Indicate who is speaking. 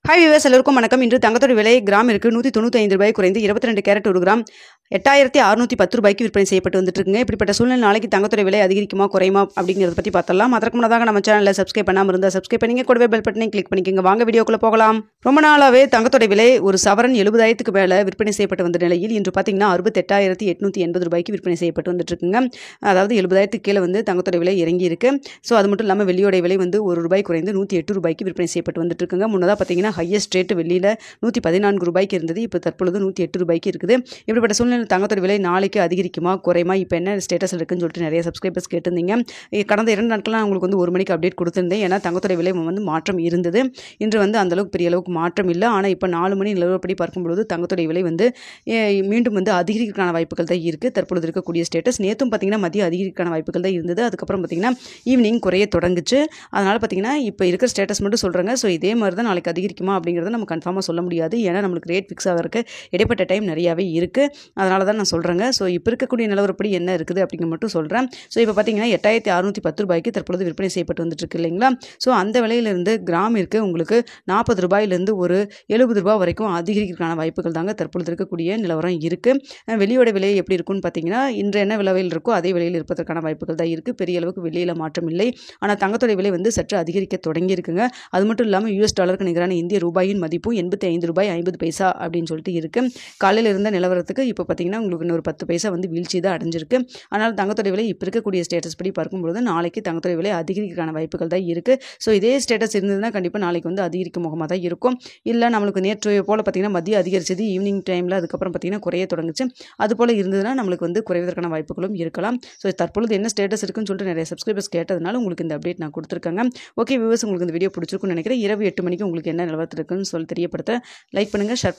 Speaker 1: Hi viewers எல்லாருக்கும் வணக்கம். இன்று தங்கத்தோட விலை கிராமிற்கு 195 ரூபாய் குறைந்து 22 கேரட் 1 கிராம் 8610 ரூபாய்க்கு விற்பனை செய்யப்பட்டு வந்துட்டு இருக்குங்க. இப்படிப்பட்ட சூழ்நிலை நாளைக்கு தங்கத்தோட விலை அதிகரிக்குமா குறையுமா அப்படிங்கிறத பற்றி பார்த்தலாம். அதற்கு முன்னதாக நம்ம சேனலில் சப்ஸ்கிரைப் பண்ணாமல் இருந்தால் சப்ஸ்கிரைப் பண்ணிங்க, கூடவே பெல் பட்டனையும் கிளிக் பண்ணிக்கோங்க. வாங்க வீடியோக்குள்ளே போகலாம். ரொம்ப நாளாகவே தங்கத்தோட விலை ஒரு சவரன் 70,000க்கு மேலே விற்பனை செய்யப்பட்டு வந்த நிலையில் இன்று பார்த்தீங்கன்னா 68,880 ரூபாய்க்கு விற்பனை செய்யப்பட்டு வந்துட்டு இருக்குங்க. அதாவது 70,000க்கு கீழே வந்து தங்கத்தோட விலை இறங்கி இருக்கு. ஸோ அது மட்டும் இல்லாமல் வெள்ளியோட விலை வந்து ₹1 குறைந்து 108 ரூபாய்க்கு விற்பனை செய்யப்பட்டு வந்துட்டு இருக்குங்க. முன்னதாக பார்த்தீங்கன்னா ஹையஸ்ட் ரேட் வெள்ளியில் 114 ரூபாய்க்கு இருந்தது. இப்போ தற்பொழுது 108 ரூபாய்க்கு இருக்குது. இப்படிப்பட்ட சூழ்நிலை தங்கத்தோட விலை நாளைக்கு அதிகரிக்குமா குறையுமா, இப்போ என்ன ஸ்டேட்டஸ் இருக்குன்னு சொல்லிட்டு நிறைய சப்ஸ்கிரைபர்ஸ் கேட்டிருந்தீங்க. கடந்த 2 நாட்களாக உங்களுக்கு வந்து 1 மணிக்கு அப்டேட் கொடுத்துருந்தேன். ஏன்னா தங்கத்தோட விலை வந்து மாற்றம் இருந்தது. இன்று வந்து அந்தளவுக்கு பெரிய அளவுக்கு மாற்றம் இல்லை. ஆனால் இப்போ 4 மணி நிலவரப்படி பார்க்கும்பொழுது தங்கத்தோட விலை வந்து மீண்டும் வந்து அதிகரிக்கான வாய்ப்புகள் தான் இருக்குது. தற்பொழுது இருக்கக்கூடிய ஸ்டேட்டஸ் நேற்றும் பார்த்தீங்கன்னா மதியம் அதிகரிக்கான வாய்ப்புகள் தான் இருந்தது. அதுக்கப்புறம் பார்த்தீங்கன்னா ஈவினிங் குறைய தொடங்குச்சு. அதனால் பார்த்தீங்கன்னா இப்போ இருக்கிற ஸ்டேட்டஸ் மட்டும் சொல்கிறாங்க. ஸோ இதே மாதிரி தான் நாளைக்கு அதிகரிக்குமா அப்படிங்கிறத நம்ம கன்ஃபார்மாக சொல்ல முடியாது. ஏன்னா நம்மளுக்கு ரேட் ஃபிக்ஸ் ஆகிறதுக்கு இடைப்பட்ட டைம் நிறையாவே இருக்குது. அதனால தான் நான் சொல்கிறேங்க. ஸோ இப்போ இருக்கக்கூடிய நிலவரப்படி என்ன இருக்குது அப்படிங்கிற மட்டும் சொல்கிறேன். ஸோ இப்போ பார்த்தீங்கன்னா 8610 ரூபாய்க்கு தற்பொழுது விற்பனை செய்யப்பட்டு வந்துட்டு இருக்கு இல்லைங்களா. ஸோ அந்த விலையிலிருந்து கிராமிற்கு உங்களுக்கு 40 ரூபாயிலிருந்து ஒரு 70 ரூபாய் வரைக்கும் அதிகரிக்கிறதுக்கான வாய்ப்புகள் தாங்க தற்பொழுது இருக்கக்கூடிய நிலவரம் இருக்குது. வெளியோட விலை எப்படி இருக்குன்னு பார்த்தீங்கன்னா இன்று என்ன விலையில் இருக்கோ அதே விலையில் இருப்பதற்கான வாய்ப்புகள் தான் இருக்குது. பெரிய அளவுக்கு வெளியில் மாற்றம் இல்லை. ஆனால் தங்கத்தோட விலை வந்து சற்று அதிகரிக்க தொடங்கி இருக்குங்க. அது மட்டும் இல்லாமல் US டாலருக்கு நிகரான இந்திய ரூபாயின் மதிப்பும் ₹85.50 அப்படின்னு சொல்லிட்டு இருக்கு. காலையில் இருந்த நிலவரத்துக்கு இப்போ பார்த்தீங்கன்னா உங்களுக்கு இன்னொரு 10 பைசா வந்து வீழ்ச்சி தான் அடைஞ்சிருக்கு. ஆனால் தங்கத்தோட விலை இப்போ இருக்கக்கூடிய ஸ்டேட்டஸ் படி பார்க்கும்போது நாளைக்கு தங்கத்தோட விலை அதிகரிக்கான வாய்ப்புகள் தான் இருக்குது. ஸோ இதே ஸ்டேட்டஸ் இருந்ததுன்னா கண்டிப்பாக நாளைக்கு வந்து அதிகரிக்கும் முகமாக தான் இருக்கும். இல்லை நம்மளுக்கு நேற்று போல் பார்த்தீங்கன்னா மதியம் அதிகரிச்சது ஈவினிங் டைமில் அதுக்கப்புறம் பார்த்தீங்கன்னா குறைய தொடங்குச்சு. அது போல் இருந்ததுன்னா நம்மளுக்கு வந்து குறைவதற்கான வாய்ப்புகளும் இருக்கலாம். ஸோ தற்பொழுது என்ன ஸ்டேட்டஸ் இருக்குன்னு சொல்லிட்டு நிறைய சப்ஸ்கிரைபர்ஸ் கேட்டதுனால உங்களுக்கு இந்த அப்டேட் நான் கொடுத்துருக்கேங்க. ஓகே வியூவர்ஸ், உங்களுக்கு இந்த வீடியோ பிடிச்சிருக்குன்னு நினைக்கிறேன். இரவு 8 மணிக்கு உங்களுக்கு என்ன நிலவரத்தில் இருக்குன்னு சொல்லி தெரியப்படுத்த லைக் பண்ணுங்கள், ஷேர் பண்ணுங்கள்.